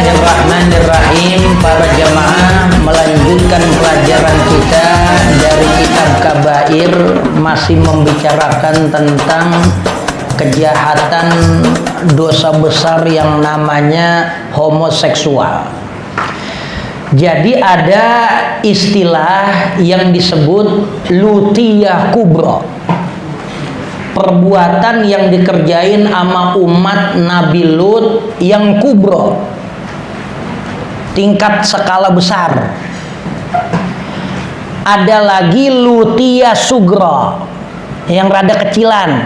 Bismillahirrahmanirrahim. Para jamaah, melanjutkan pelajaran kita dari kitab Kabair, masih membicarakan tentang kejahatan dosa besar yang namanya homoseksual. Jadi ada istilah yang disebut lutiyah kubro, perbuatan yang dikerjain sama umat Nabi Lut yang kubro, tingkat skala besar. Ada lagi lutiyah sugro, yang rada kecilan,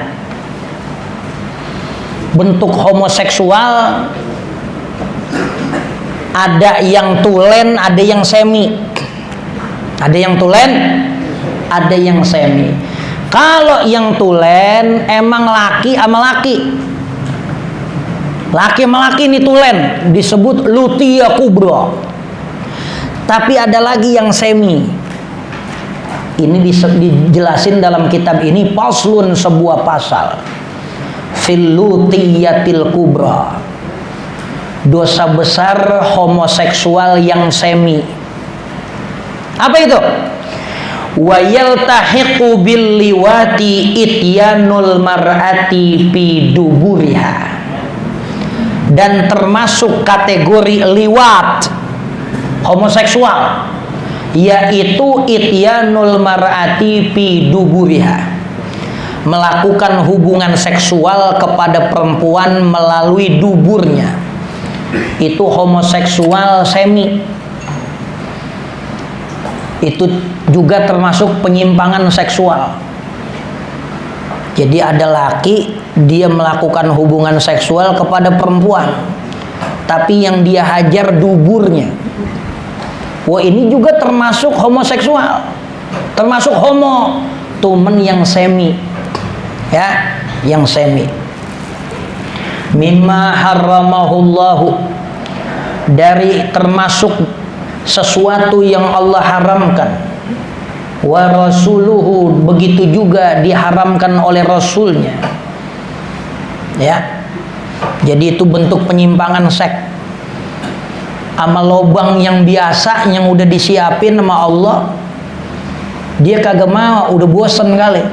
bentuk homoseksual. Ada yang tulen, ada yang semi. Ada yang tulen, ada yang semi. Kalau yang tulen emang laki sama laki. Laki sama laki ini tulen, disebut lutiyah kubro. Tapi ada lagi yang semi. Ini dijelasin dalam kitab ini, paslun, sebuah pasal. Fil lutiyatil kubra, dosa besar homoseksual yang semi. Apa itu? Wa yaltahiqu bil liwati ityanul mar'ati fi duburiha, dan termasuk kategori liwat homoseksual, yaitu ityanul mar'ati fi duburiha, melakukan hubungan seksual kepada perempuan melalui duburnya. Itu homoseksual semi. Itu juga termasuk penyimpangan seksual. Jadi ada laki, dia melakukan hubungan seksual kepada perempuan, tapi yang dia hajar duburnya. Wah, ini juga termasuk homoseksual, termasuk homo, tumen yang semi, ya, yang semi. Mimma harramahullahu, dari termasuk sesuatu yang Allah haramkan, wa rasuluhu, begitu juga diharamkan oleh rasulnya, ya. Jadi itu bentuk penyimpangan seks. Sama lobang yang biasa yang udah disiapin sama Allah, dia kagak mau, udah bosen kali.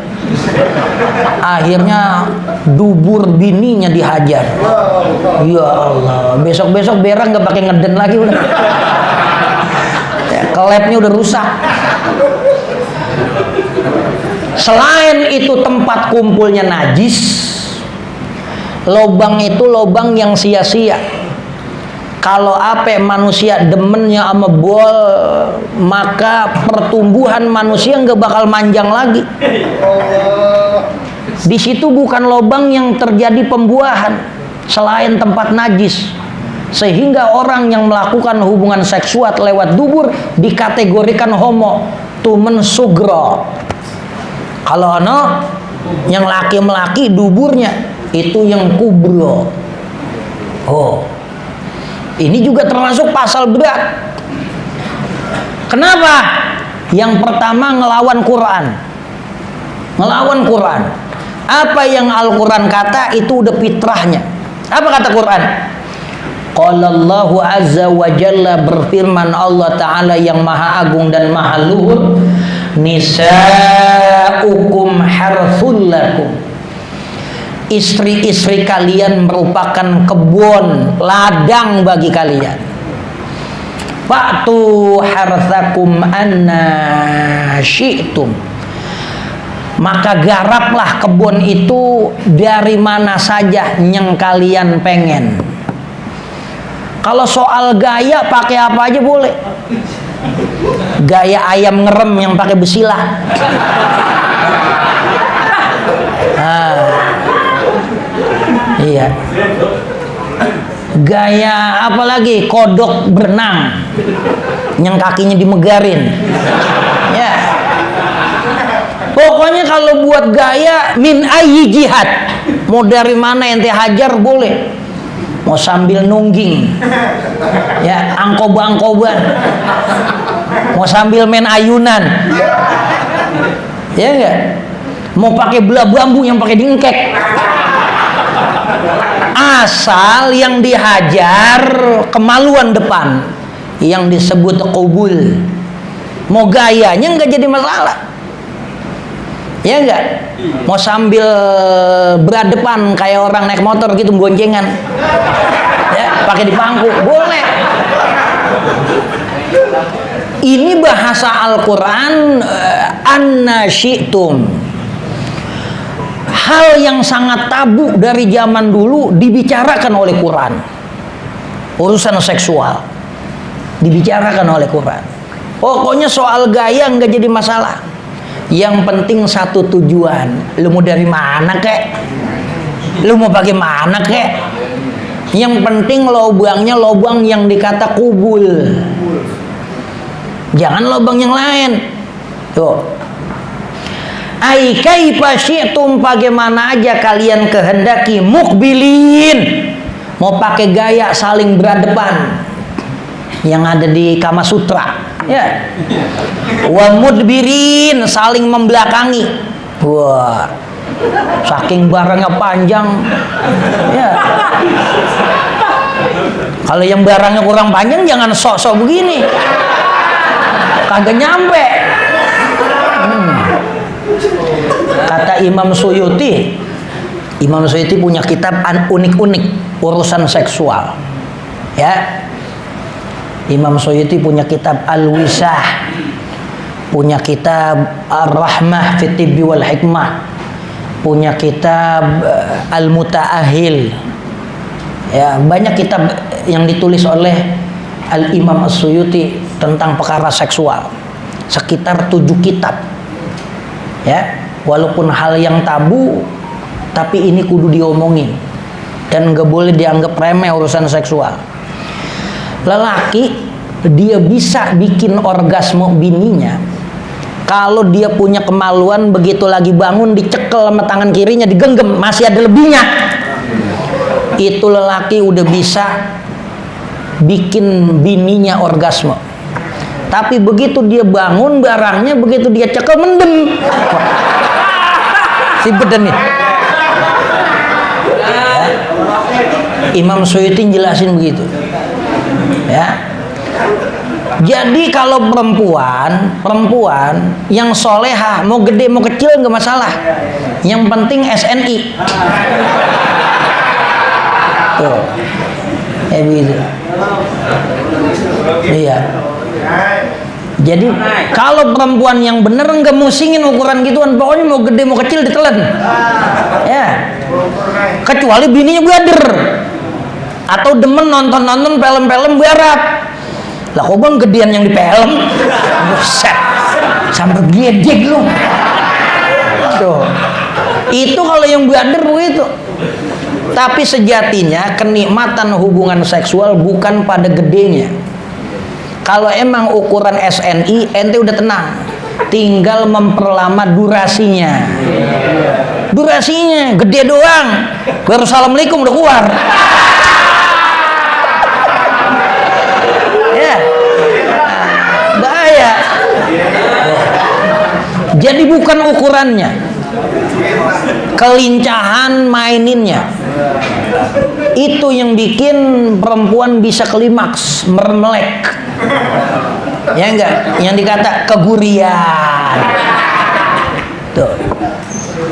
Akhirnya dubur bininya dihajar. Ya Allah, besok-besok berang gak pakai ngeden lagi udah. Ya, kelepnya udah rusak. Selain itu tempat kumpulnya najis, lobang itu lobang yang sia-sia. Kalau apa manusia demennya sama bol, maka pertumbuhan manusia nggak bakal manjang lagi. Di situ bukan lobang yang terjadi pembuahan, selain tempat najis, sehingga orang yang melakukan hubungan seksual lewat dubur dikategorikan homo, tumen sugro. Kalau yang laki-laki duburnya itu yang kubro. Oh, ini juga termasuk pasal berat. Kenapa? Yang pertama, ngelawan Quran. Ngelawan Quran. Apa yang Al-Quran kata itu udah fitrahnya. Apa kata Quran? Qala Allahu azza wa jalla, berfirman Allah Ta'ala yang maha agung dan maha luhur, nisa'ukum harthul lakum, istri-istri kalian merupakan kebun ladang bagi kalian. Fa'tu harthakum anna syi'tum, maka garaplah kebun itu dari mana saja yang kalian pengen. Kalau soal gaya, pakai apa aja boleh. Gaya ayam ngerem yang pakai besilah. Iya. Gaya apa lagi? Kodok berenang yang kakinya dimegarin. Ya. Pokoknya kalau buat gaya min ayyi jihad, mau dari mana ente hajar boleh. Mau sambil nungging, ya, angkoba-angkoban, mau sambil main ayunan, ya enggak? Mau pakai belah bambu yang pakai diengkek, asal yang dihajar kemaluan depan yang disebut qubul. Mau gayanya nggak jadi masalah, ya nggak? Mau sambil berdepan kayak orang naik motor gitu goncengan, ya pakai di pangku boleh. Ini bahasa Al-Quran, anna syi'tum. Hal yang sangat tabu dari zaman dulu dibicarakan oleh Quran. Urusan seksual dibicarakan oleh Quran. Pokoknya soal gaya nggak jadi masalah. Yang penting satu tujuan. Lu mau dari mana kek? Lu mau bagaimana kek? Yang penting lobangnya lobang yang dikata kubul. Jangan lobang yang lain. Tuh. Ai kaifa syi'tum, bagaimana aja kalian kehendaki, mukbilin. Mau pakai gaya saling berhadapan yang ada di Kama Sutra, ya. Wa mudbirin, saling membelakangi. Wah. Saking barangnya panjang. Ya. Kalau yang barangnya kurang panjang jangan sok-sok begini. Kagak nyampe. Kata Imam Suyuti punya kitab unik-unik urusan seksual, ya. Imam Suyuti punya kitab Al-Wisah, punya kitab Ar-Rahmah fi Tibbi wal Hikmah, punya kitab Al-Muta'ahil, ya. Banyak kitab yang ditulis oleh Al-Imam As-Suyuti tentang perkara seksual, sekitar 7 kitab, ya. Walaupun hal yang tabu, tapi ini kudu diomongin dan gak boleh dianggap remeh urusan seksual. Lelaki dia bisa bikin orgasme bininya kalau dia punya kemaluan, begitu lagi bangun dicekel sama tangan kirinya, digenggam, masih ada lebihnya. Itu lelaki udah bisa bikin bininya orgasme. Tapi begitu dia bangun barangnya, begitu dia cekel mendem. Si beden nih. Imam Suyuti jelasin begitu, ya. Jadi kalau perempuan yang solehah, mau gede mau kecil nggak masalah, yang penting SNI. Tuh, ya begitu. Iya. Jadi kalau perempuan yang bener nggak musingin ukuran gituan, pokoknya mau gede mau kecil ditelan, ya. Kecuali bininya blader atau demen nonton film-film barat. Lah kok bang gedean yang di film, buset, sampai gedeg lu. Tuh, itu kalau yang blader begitu. Tapi sejatinya kenikmatan hubungan seksual bukan pada gedenya. Kalau emang ukuran SNI, ente udah tenang, tinggal memperlama durasinya. Durasinya gede doang, baru assalamualaikum udah keluar. Ya, bahaya. Jadi bukan ukurannya, kelincahan maininnya. Itu yang bikin perempuan bisa klimaks, mermelek. Ya enggak, yang dikata kegurian. Tuh.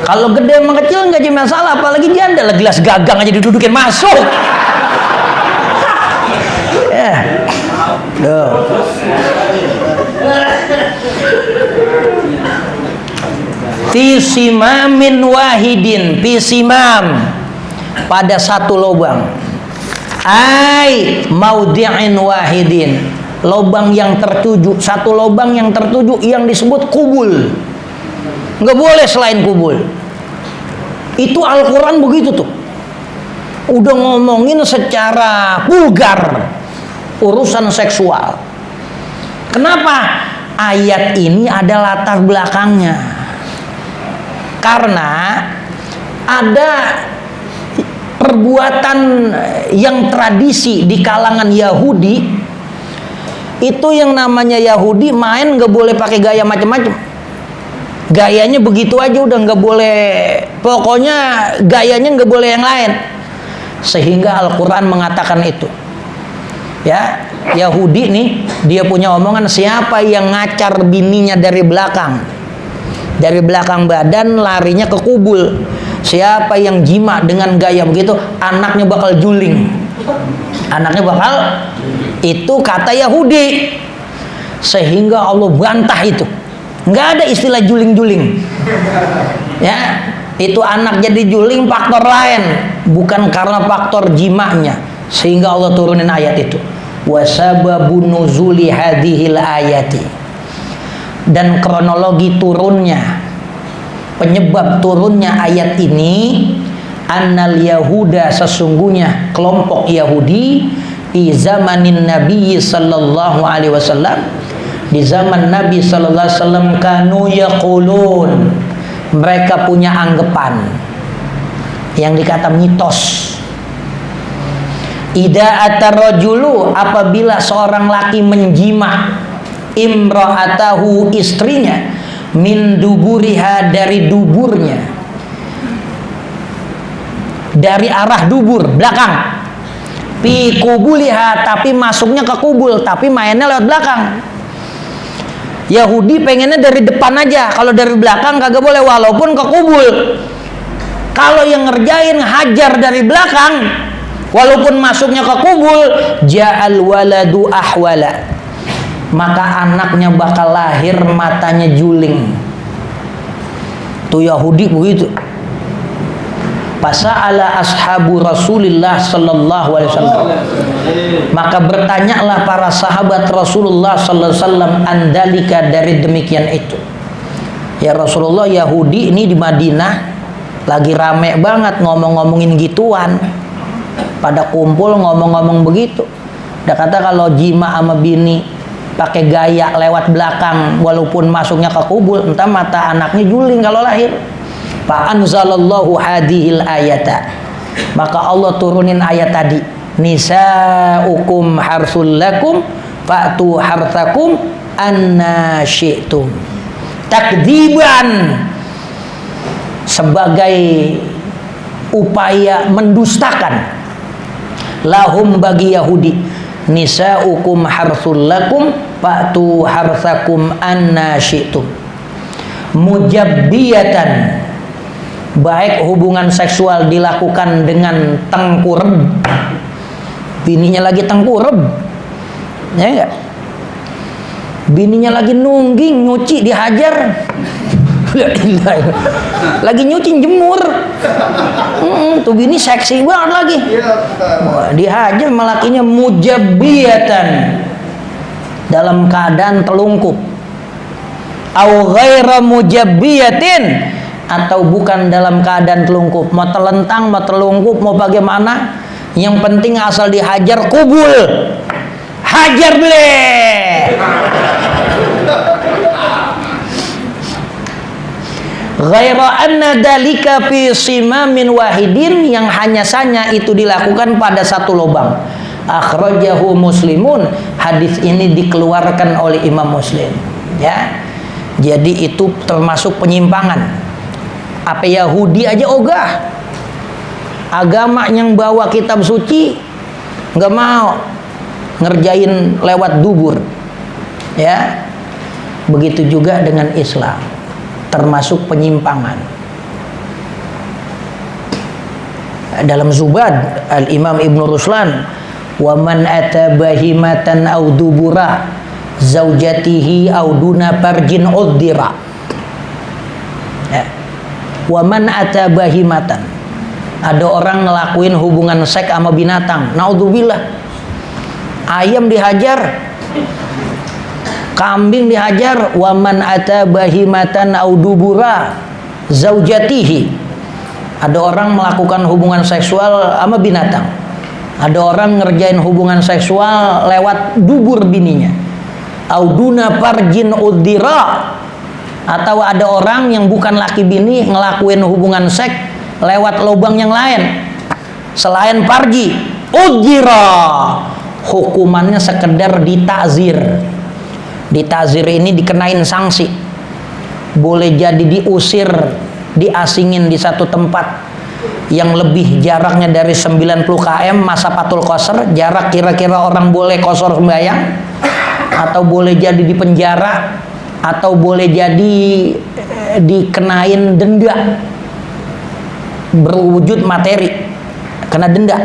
Kalau gede sama kecil enggak jadi masalah, apalagi janda lah, gelas gagang aja didudukin masuk. Ya. Tuh. Fisimamin wahidin, fisimam, pada satu lubang. Ai maudhi'in wahidin, lubang yang tertuju, satu lubang yang tertuju yang disebut kubul. Nggak boleh selain kubul. Itu Al-Quran begitu tuh. Udah ngomongin secara vulgar urusan seksual. Kenapa? Ayat ini ada latar belakangnya. Karena ada perbuatan yang tradisi di kalangan Yahudi. Itu yang namanya Yahudi main nggak boleh pakai gaya macam-macam. Gayanya begitu aja udah nggak boleh. Pokoknya gayanya nggak boleh yang lain. sehingga Al-Quran mengatakan itu. Ya, Yahudi nih, dia punya omongan, siapa yang ngacar bininya dari belakang badan, larinya ke kubul. Siapa yang jima dengan gaya begitu, anaknya bakal juling. Itu kata Yahudi. Sehingga Allah bantah itu. Nggak ada istilah juling-juling. Ya, itu anak jadi juling faktor lain, bukan karena faktor jimanya. Sehingga Allah turunin ayat itu. Wasababun nuzuli hadhil ayati. Dan kronologi turunnya, penyebab turunnya ayat ini, annal yahuda, sesungguhnya kelompok Yahudi, di zamanin Nabi sallallahu alaihi wasallam, di zaman Nabi sallallahu alaihi wasallam, kanu yaqulun, mereka punya anggapan yang dikata mitos. Ida atarrajulu, apabila seorang laki menjima imra'atahu, istrinya, min duburiha, dari duburnya, dari arah dubur belakang, fi kubuliha, tapi masuknya ke kubul, tapi mainnya lewat belakang. Yahudi pengennya dari depan aja, kalau dari belakang kagak boleh, walaupun ke kubul. Kalau yang ngerjain hajar dari belakang, walaupun masuknya ke kubul, ja'al waladu ahwala, maka anaknya bakal lahir matanya juling. Tuh Yahudi begitu. Fasa'ala ashabu Rasulillah sallallahu alaihi wasallam, maka bertanyalah para sahabat Rasulullah sallallahu alaihi wasallam andalika, dari demikian itu. Ya Rasulullah, Yahudi ini di Madinah lagi rame banget ngomong-ngomongin gituan, pada kumpul ngomong-ngomong begitu. Dia kata kalau jima sama bini pakai gaya lewat belakang, walaupun masuknya ke kubul, entah mata anaknya juling kalau lahir. Fa anzalallahu hadhil ayata, maka Allah turunin ayat tadi, nisaukum harsul lakum fa'tu harthakum anna syi'tum, takdziban, sebagai upaya mendustakan, lahum, bagi Yahudi, nisaukum harsul lakum fa'tu harthakum anna syi'tum, mujabbiyatan, baik hubungan seksual dilakukan dengan tengkurep, bininya lagi tengkurep, ya enggak? Bininya lagi nungging, nyuci, dihajar, lagi nyuci jemur, tuh bini seksi banget lagi, dihajar malakinya, mujabbiyatan, dalam keadaan telungkup, au ghaira mujabbiyatin, atau bukan dalam keadaan telungkup, mau telentang, mau telungkup, mau bagaimana, yang penting asal dihajar kubul, hajar bleh. Ghaira anna dalika fi simamin wahidin, yang hanya saja itu dilakukan pada satu lubang. Akhrajahu Muslimun, hadis ini dikeluarkan oleh Imam Muslim. Ya, jadi itu termasuk penyimpangan. Apa Yahudi aja ogah, agama yang bawa kitab suci nggak mau ngerjain lewat dubur. Ya, begitu juga dengan Islam, termasuk penyimpangan. Dalam Zubad, Al-Imam Ibnu Ruslan, wa man ata bahimatan aw dubura zaujatihi aw duna farjin uddira. Ya. Wa man ata bahimatan, ada orang ngelakuin hubungan seks sama binatang, naudzubillah, ayam dihajar, kambing dihajar. Wa man ata bahimatan aw dubura zaujatihi, ada orang melakukan hubungan seksual sama binatang, ada orang ngerjain hubungan seksual lewat dubur bininya, auduna farjin udira, atau ada orang yang bukan laki bini ngelakuin hubungan seks lewat lubang yang lain selain farji, udira, hukumannya sekedar ditakzir. Ditakzir ini dikenain sanksi, boleh jadi diusir, diasingin di satu tempat, yang lebih jaraknya dari 90 km masa patul qasar, jarak kira-kira orang boleh qasar sembahyang, atau boleh jadi di penjara, atau boleh jadi dikenain denda berwujud materi, kena denda.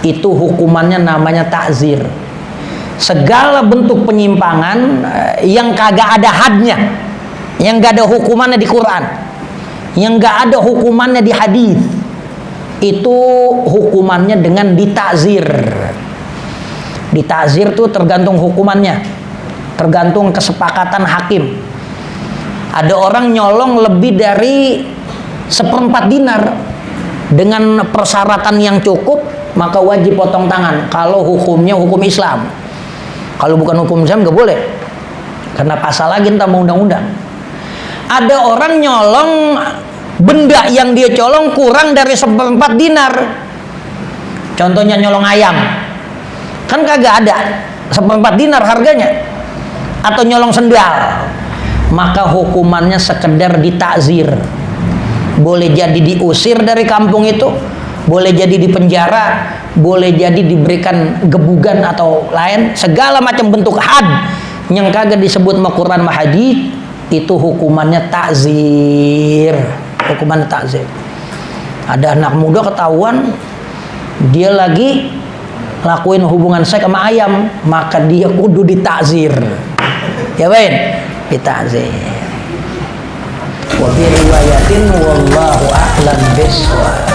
Itu hukumannya namanya takzir. Segala bentuk penyimpangan yang kagak ada hadnya, yang gak ada hukumannya di Quran, yang gak ada hukumannya di hadis, itu hukumannya dengan ditakzir. Ditakzir tuh tergantung hukumannya, tergantung kesepakatan hakim. Ada orang nyolong lebih dari 1/4 dinar dengan persyaratan yang cukup, maka wajib potong tangan. Kalau hukumnya hukum Islam. Kalau bukan hukum Islam nggak boleh, karena pasal lagi entah mau undang-undang. Ada orang nyolong benda yang dia colong kurang dari 1/4 dinar. Contohnya nyolong ayam, kan kagak ada 1/4 dinar harganya. Atau nyolong sendal, maka hukumannya sekedar ditakzir. Boleh jadi diusir dari kampung itu, boleh jadi dipenjara, boleh jadi diberikan gebugan atau lain, segala macam bentuk had yang kagak disebut sama Quran sama hadis, itu hukumannya takzir. Hukumannya takzir. Ada anak muda ketahuan dia lagi lakuin hubungan seks sama ayam, maka dia kudu ditakzir. Ya Ben, ditakzir. Wa bi riwayatin wallahu a'lam bishawab.